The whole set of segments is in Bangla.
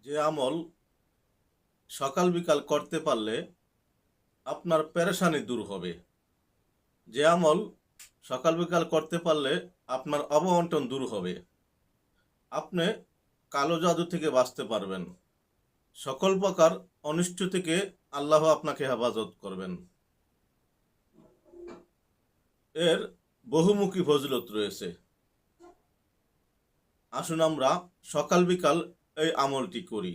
যে আমল সকাল বিকাল করতে পারলে আপনার পেরেশানি দূর হবে। যে আমল সকাল বিকাল করতে পারলে আপনার অববন্টন দূর হবে। আপনি কালো জাদু থেকে বাঁচতে পারবেন। সকল প্রকার অনিষ্ট থেকে আল্লাহ আপনাকে হেফাজত করবেন। এর বহুমুখী ফজিলত রয়েছে। আসুন আমরা সকাল বিকাল এই আমলটি করি।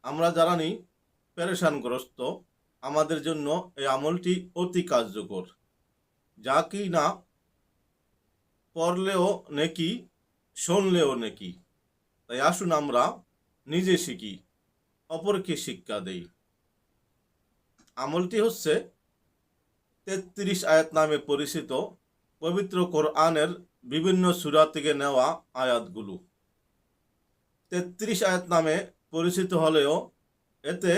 আমরা যারা নি পেরেশানগ্রস্ত, আমাদের জন্য এই আমলটি অতি কার্যকর, যা কি না পড়লেও নেকি, শুনলেও নেকি। তাই আসুন আমরা নিজে শিখি, অপরকে শিক্ষা দেই। আমলটি হচ্ছে 33 আয়াত নামে পরিচিত পবিত্র কোরআনের বিভিন্ন সূরা থেকে নেওয়া আয়াতগুলো। 33 আয়াত নামে পরিচিত হলেও এতে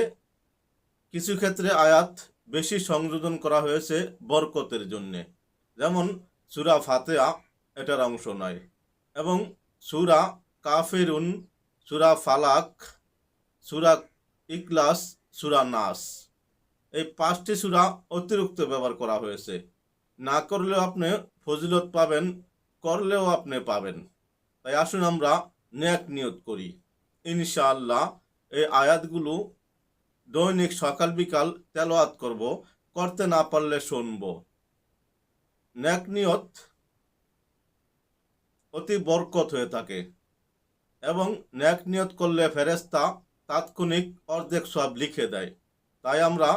কিছু ক্ষেত্রে আয়াত বেশি সংযোজন করা হয়েছে বরকতের জন্যে। যেমন সূরা ফাতিহা এটার অংশ নয়, এবং সূরা কাফিরুন, সূরা ফালাক, সূরা ইখলাস, সূরা নাস, এই 5টি সূরা অতিরিক্ত ব্যবহার করা হয়েছে। না করলেও আপনি ফজিলত পাবেন, করলেও আপনি পাবেন। তাই আসুন আমরা নেক নিয়ত করি। ইনশাআল্লাহ এই আয়াতগুলো দৈনিক সকাল বিকাল তেলাওয়াত করব, করতে না পারলে শুনব। নেক নিয়ত অতি বরকত হয়ে থাকে, এবং নেক নিয়ত করলে ফেরেশতা তাৎক্ষণিক অর্ধেক সওয়াব লিখে দেয়। তাই আমরা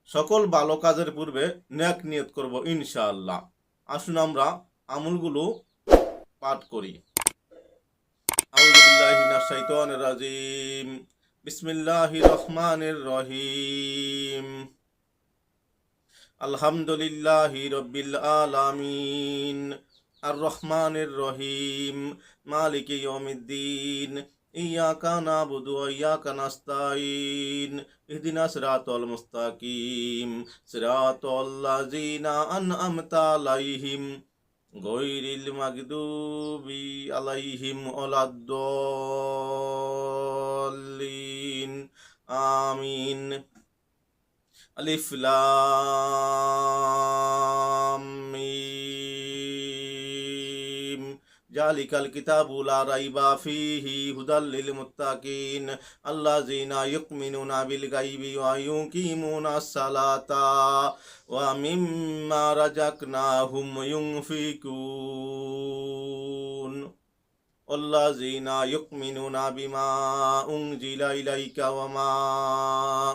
সকল ভালো কাজের পূর্বে নেক নিয়ত করব ইনশাআল্লাহ। আসুন আমরা আমলগুলো পাঠ করি। আউযু বিল্লাহি মিনাশ শাইতানির রাজিম। বিসমিল্লাহির রহমানির রহিম। আলহামদুলিল্লাহি রাব্বিল আলামিন, আর রহমানির রহিম, মালিকি ইয়াউমিদ্দিন, ইয়াকা নাবুদু ওয়া ইয়াকা নাস্তাইন, ইহদিনাস সিরাতাল মুস্তাকিম, সিরাতাল লাযিনা আন'আমতা আলাইহিম গায়রিল মাগদুবি আলাইহিম ওয়ালাদ-দাল্লিন। আমিন। আলিফ লাম মিম। জালিকাল কিতাবু লা রাইবা ফীহি হুদাল লিল মুত্তাকিন আল্লাযীনা ইউমিনুনা বিল গায়বি ওয়া ইউকিমুনাস সালাতা ওয়া মিম্মা রাযাকনাহুম ইউনফিকুন। আল্লাযীনা ইউমিনুনা বিমা উনজিলা ইলাইকা ওয়া মা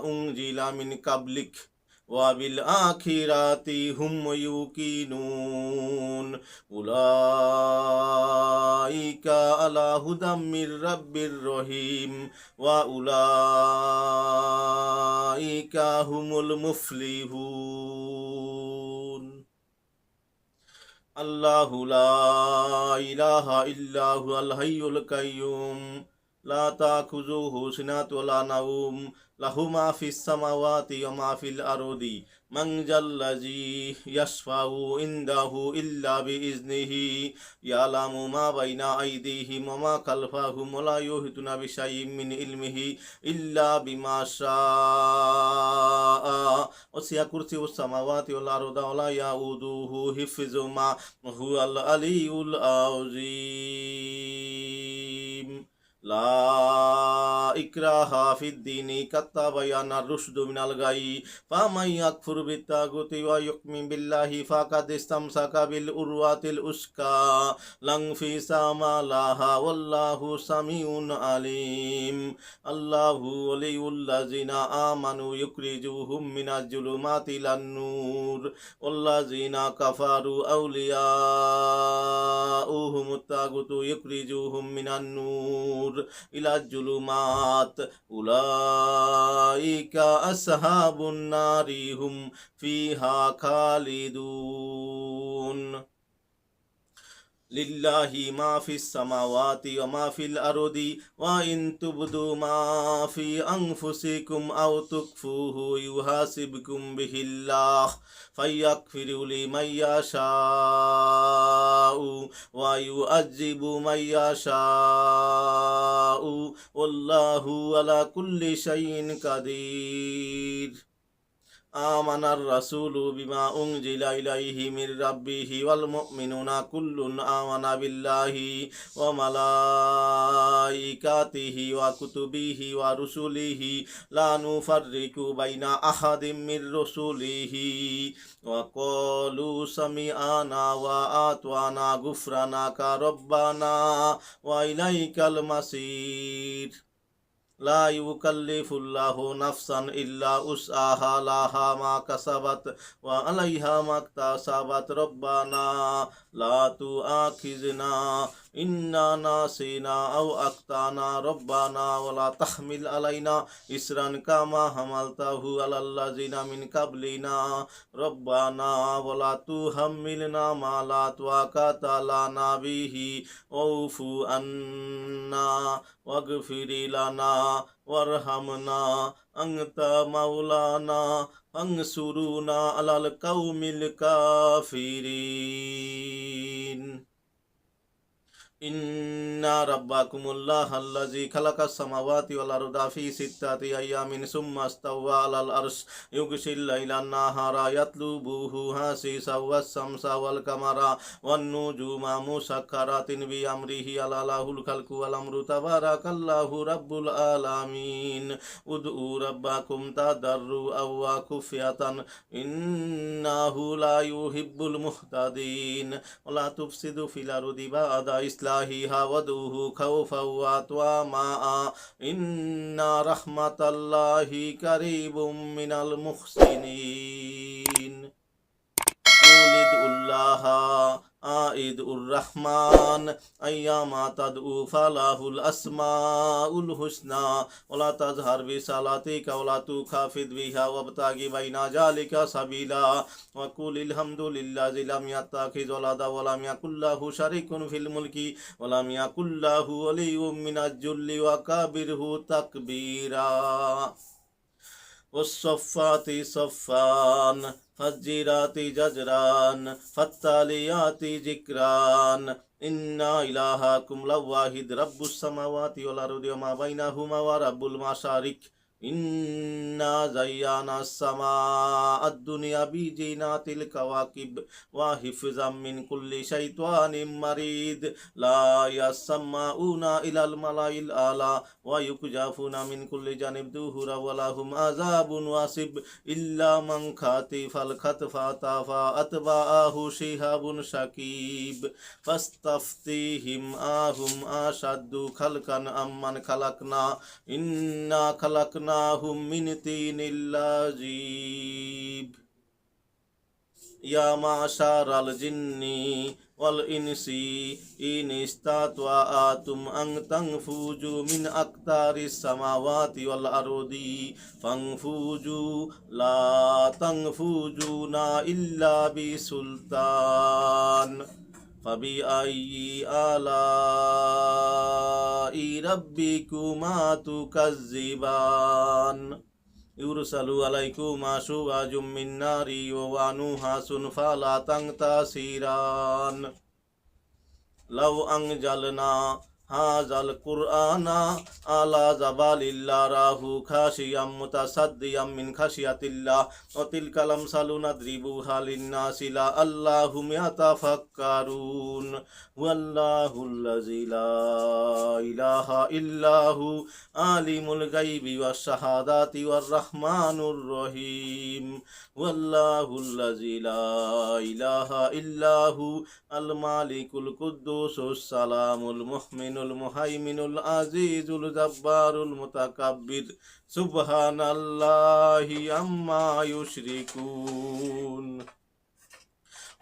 উনজিলা মিন কাবলিক ওয়া বিল আখিরাতি হুম ইউকিনুন। উলাইকা আলা হুদাম মির রাব্বির রহিম ওয়া উলাইকা হুমুল মুফলিহুন। আল্লাহু লা ইলাহা ইল্লাহু আল হাইয়ুল কাইয়্যুম, লা তাখুযুহু সিনাতুন ওয়া লা নাওম, লাহু মা ফিস সামাওয়াতি ওয়া মা ফিল আরদি, মান জাল্লাযী ইয়াশফাউ ইনদাহু ইল্লা বিইজনিহি, ইয়ালামু মা বাইনা আইদিহিম ওয়া মা খালফাহুম ওয়া লা ইউহিতুনা বিশাইইম মিন ইলমিহি ইল্লা বিমা শাআ, ওয়াসি'a কুরসিয়ুস সামাওয়াতি ওয়াল আরদা ওয়া লা ইয়াউদুহু হিফযুহুমা হুয়াল আলিয়্যুল আযীম। লা ইকরাহা ফিদ-দীনি কাদ তাবায়ানা আর-রুশদু মিনাল গায়y, ফামান ইয়াকফুর বিত-তাগুতি ওয়া ইউমিন বিল্লাহি ফাকাদ ইসতামসাকা বিল উরওয়াতিল উসকা লা ইনফিসামা লাহা ওয়াল্লাহু সামিউন আলীম। আল্লাহু ওয়ালিয়ুল্লাযিনা আমানু ইউখরিজুহুম মিনাজ জুলুমাতি ইলান নূর ওয়াল্লাযিনা কাফারু আউলিয়াউহুমুত তাগুতু ইউখরিজুহুম মিনান নূর ইলাজ জুলুমাত উলাইকা আসহাবুন নারি হুম ফিহা খালিদুন। লিল্লাহি মা ফিস সামাওয়াতি ওয়া মা ফিল আরদি ওয়া ইন তুবদু মা ফি আনফুসিকুম আও তুখফুহু ইউহাসিবকুম বিহিল্লাহ ফায়াগফিরু লিমান ইয়াশাউ ওয়া ইউআযযিবু মান ইয়াশাউ ওয়াল্লাহু আলা কুল্লি শাইইন কাদির। আমানার রাসূলু বিমা উনজিলা ইলাইহি মির রাব্বিহি ওয়াল মুমিনুনা কুল্লুন আমানা বিল্লাহি ওয়া মালাইকাতিহি ওয়া কুতুবিহি ওয়া রুসুলিহি লা নুফাররিকু বাইনা আহাদিম মির রুসুলিহি ওয়া ক্বালু সামিআনা ওয়া আতওয়ানা গুফরানাকা রব্বানা ওয়া ইলাইকাল মাসির। লা ইউকাল্লিফুল্লাহু নাফসান ইল্লা উসআহা লাহা মা কাসাবাত ওয়া আলাইহা মাকতাসাবাত রব্বানা লা তুআখিযনা ইন্না নাসিনা আও আখতানা রব্বানা ওয়া লা তাহমিল আলাইনা ইসরান কামা হামালতাহু আলাল্লাযিনা মিন কাবলিনা রব্বানা ওয়া লা তুহাম্মিলনা মা লা তাকাতা লানা বিহি ওয়াফু আন্না ওয়াগফির লানা ওয়ারহামনা আনতা মাওলানা ফানসুরুনা আলাল কাউমিল কাফিরিন। ইন্না রাব্বাকুমুল্লাহাল্লাযী খালাকাস সামাওয়াতি ওয়াল আরদা ফি সিত্তাতি আইয়ামিন সুম্মা ইস্তাওয়া আলাল আরশ ইউগশিল লাইলান নাহারা ইয়াতলুবুহু হাসিসাও ওয়াস শামসা ওয়াল কামারা ওয়ান নুজুমা মুসাক্কারাতিন বিআমরিহি আলা লাহুল খালকু ওয়াল আমরু তাবারাকাল্লাহু রাব্বুল আলামিন। উদউ রাব্বাকুম তাদাররুআও ওয়া খুফিয়াতান ইন্নাহু লা ইউহিব্বুল মুহতাদিন ওয়া লা তুফসিদু ফিল আরদি বা'দা ইসলাহিহা ওয়াদউহু খাওফাও ওয়া তাওয়ামা ইন্না রাহমাতাল্লাহি কারীবুম মিনাল মুহসিনিন। কুলিদুল্লাহা আইদুর রহমান আইয়ামা তাদউ ফালাহুল আসমাউল হুসনা ওয়ালা তাজহার বিসালাতিকা ওয়ালা তুখাফিদ বিহা ওয়াবতাগি বাইনা যালিকা সাবিলা ওয়া কুলিল হামদুলিল্লাযি লাম ইয়াত্তাখিয ওয়ালাদা ওয়া লাম ইয়াকুল্লাহু শারিকুন ফিল মুলকি ওয়া লাম ইয়াকুল্লাহু ওয়ালিয়্যুম মিনাজ যুল্লি ওয়া কাবিরহু তাকবীরা। ওয়াস-সাফফাতি সাফফান ফাজ্জিরাতি জাজরান ফাত্তালিয়াতি যিকরান ইন্না ইলাহাকুম লাওয়াহিদ রাব্বুস সামাওয়াতি ওয়াল আরদি ওয়া মা বাইনাহুমা ওয়া রাব্বুল মাশারিক। ইন্না যায়্যানাস সামাআদ দুনিয়া বিজিনাতিল কাওয়াকিব ওয়া হিফজাম মিন কুল্লি শাইতানিম মারিদ লা ইয়াসমাউনা ইলাল মালাইল আলা ওয়া ইউকজাফুনা মিন কুল্লি জানিব দুহুরা ওয়া লাহুম আযাবুন ওয়াসিব ইল্লা মান খাতিফাল খাতফাতাফা আতবাআহু শিহাবুন শাকিব ফাস্তাফতিহিম আহুম আশাদ্দু খালকান আম্মান খালাকনা ইন্না খালাকনাহুম মিন তিনিল লাযীব। ইয়া মাশারাল জিন্নি ওয়াল ইনসি ইন ইসতাতওয়াতুম আন তানফুজু মিন আকতারিস সামাওয়াতি ওয়াল আরদি ফানফুজু লা তানফুজুনা ইল্লা বিসুলতান ফাবিআইয়ি আলাই রাব্বিকুমা তুকাজ্জিবান। ইউরসালু আলাইকুমা শুওয়াজুম মিন নারি ওয়া নুহাসুন ফালা তানতাসিরান। লাউ আনজালনা হাযাল কুরআনা আলা জাবালিল লারাহু খাশিয়াম মুতাসাদ্দিয়াম মিন খাশিয়াতিল্লাহ ওয়া তিলকাল আমসালু নাদরিবুহা লিন-নাসি লাআল্লাহুম ইয়াতাফাক্কারুন। ওয়াল্লাহুল্লাযী লা ইলাহা ইল্লাহু আলিমুল গায়বি ওয়াশ শাহাদাতি ওয়ার রাহমানুর রহিম। ওয়াল্লাহুল্লাযী লা ইলাহা ইল্লাহু আল মালিকুল কুদ্দুসুস সালামুল মুহমিনুল মুহাইমিনুল আজিজুল জাব্বারুল মুতাকাব্বির সুবহানাল্লাহি আম্মা ইউশরিকুন।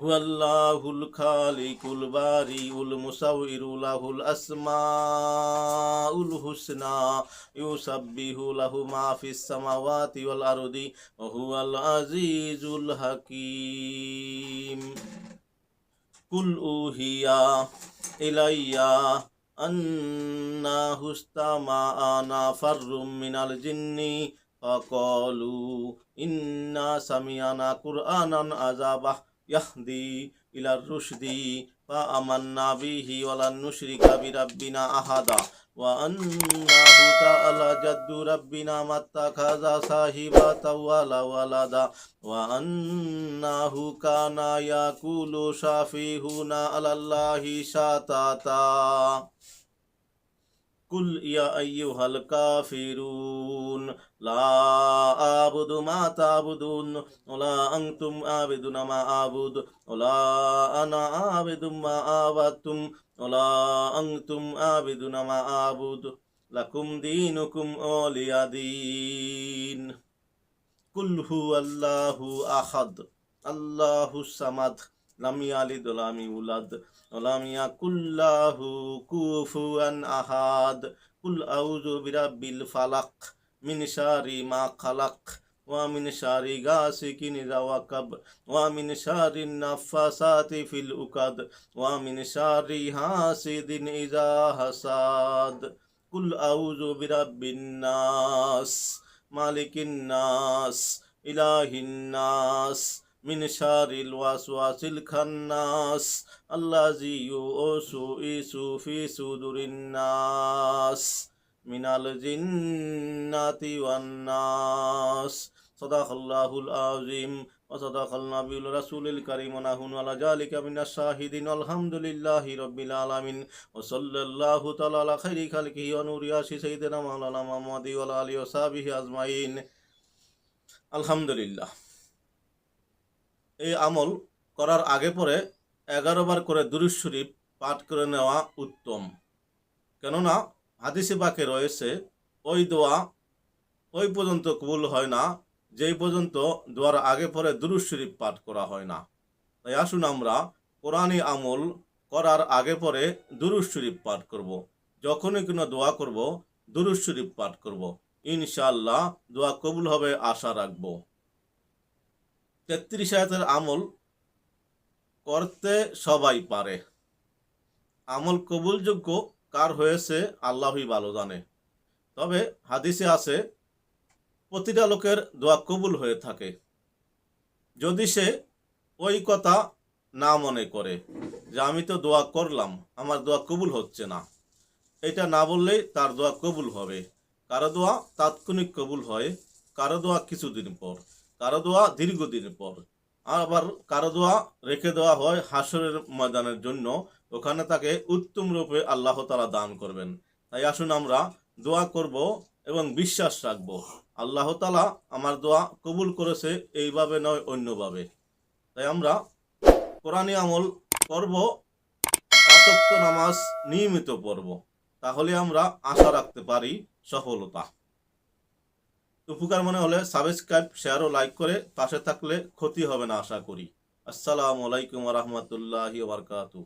হুয়াল্লাহুল খালিকুল বারিউল মুসাউইরু লাহুল আসমাউল হুসনা ইউসাব্বিহু লাহু মা ফিস সামাওয়াতি ওয়াল আরদি ওয়া হুয়াল আজিজুল হাকীম। কুল উহিয়া ইলাইয়া আন্নাহু ইসতামাআ নাফাররুম মিনাল জিন্নি ফাকালু ইন্না সামি'না কুরআনান আযাবাহ ইয়াহদি ইলার রুশদি ফাআমান্না বিহি ওয়া লান নুশরিকা বিরাব্বিনা আহাদা وأنه تعالى جد ربنا ما اتخذ صاحبة ولا ولدا وأنه كان يقول سفيهنا على الله شططا কুল ইয়া আইয়ুহাল কাফিরুন লা আবুদু মা তা'বুদুন ওয়ালা আনতুম আবিদুনা মা আবুদ ওয়ালা আনা আবিদু মা আবাদতুম ওয়ালা আনতুম আবিদুনা মা আবুদ লাকুম দীনুকুম ওয়ালিয়া দীন কুল হুয়াল্লাহু আহাদ আল্লাহুস সামাদ লাম ইয়ালিদ ওয়া লাম ইউলাদ ওয়া লাম ইয়াকুল লাহু কুফুয়ান আহাদ কুল আউযু বিরাব্বিল ফালাক মিন শাররি মা খালাক ওয়া মিন শাররি গাসিকিন ইযা ওয়াকাব ওয়া মিন শাররিন নাফাসাতি ফিল উকাদ ওয়া মিন শাররি হাসিদিন ইযা হাসাদ কুল আউযু বিরাব্বিন নাস মালিকিন নাস ইলাহিন নাস মিন শারিল ওয়াসওয়াসিল খান্নাস আল্লাযী ইউওয়াসওয়িসু ফি সুদুরিন নাস মিনাল জিন্নাতি ওয়ান নাস সাদাকাল্লাহুল আযীম ওয়া সাদাকাল নাবিয়ুর রাসূলুল কারীম ওয়া নাহনু আলা যালিকা মিনাশ শাহিদিন আলহামদুলিল্লাহি রাব্বিল আলামিন ওয়া সাল্লাল্লাহু তাআলা আলা খাইরি খালকিহি ওয়া নূরি আরশি সাইয়্যিদিনা মাওলানা মুহাম্মাদি ওয়া আলা আলিহি ওয়া সাহবিহি আজমাইন। আলহামদুলিল্লাহ। এই আমল করার আগে পরে 11 বার করে দুরূদ শরীফ পাঠ করে নেওয়া উত্তম, কেননা হাদিসে পাকে রয়েছে ওই দোয়া ওই পর্যন্ত কবুল হয় না যেই পর্যন্ত দোয়ার আগে পরে দুরূদ শরীফ পাঠ করা হয় না। তাই আসুন আমরা কোরআনী আমল করার আগে পরে দুরূদ শরীফ পাঠ করব। যখনই কোনো দোয়া করব দুরূদ শরীফ পাঠ করব, ইনশাআল্লাহ দোয়া কবুল হবে আশা রাখব। 33 আয়াতের আমল করতে সবাই পারে। আমল কবুলযোগ্য কার হয়েছে আল্লাহই ভালো জানে। তবে হাদিসে আছে প্রতিটা লোকের দোয়া কবুল হয়ে থাকে যদি সে ওই কথা না মনে করে যে আমি তো দোয়া করলাম আমার দোয়া কবুল হচ্ছে না, এটা না বললেই তার দোয়া কবুল হবে। কারো দোয়া তাৎক্ষণিক কবুল হয়, কারো দোয়া কিছুদিন পর, কারো দোয়া দীর্ঘদিন পর, আবার কারো দোয়া রেখে দেওয়া হয় হাসরের ময়দানের জন্য, ওখানে তাকে উত্তম রূপে আল্লাহ তাআলা দান করবেন। তাই আসুন আমরা দোয়া করব এবং বিশ্বাস রাখব আল্লাহ তাআলা আমার দোয়া কবুল করেছে, এইভাবে নয় অন্যভাবে। তাই আমরা কোরআনী আমল করব, 5 ওয়াক্ত নামাজ নিয়মিত পড়ব, তাহলে আমরা আশা রাখতে পারি সফলতা। উপকার মনে হলে সাবস্ক্রাইব, শেয়ার ও লাইক করে পাশে থাকলে ক্ষতি হবে না আশা করি। আসসালামু আলাইকুম ওয়া রাহমাতুল্লাহি ওয়া বারাকাতুহু।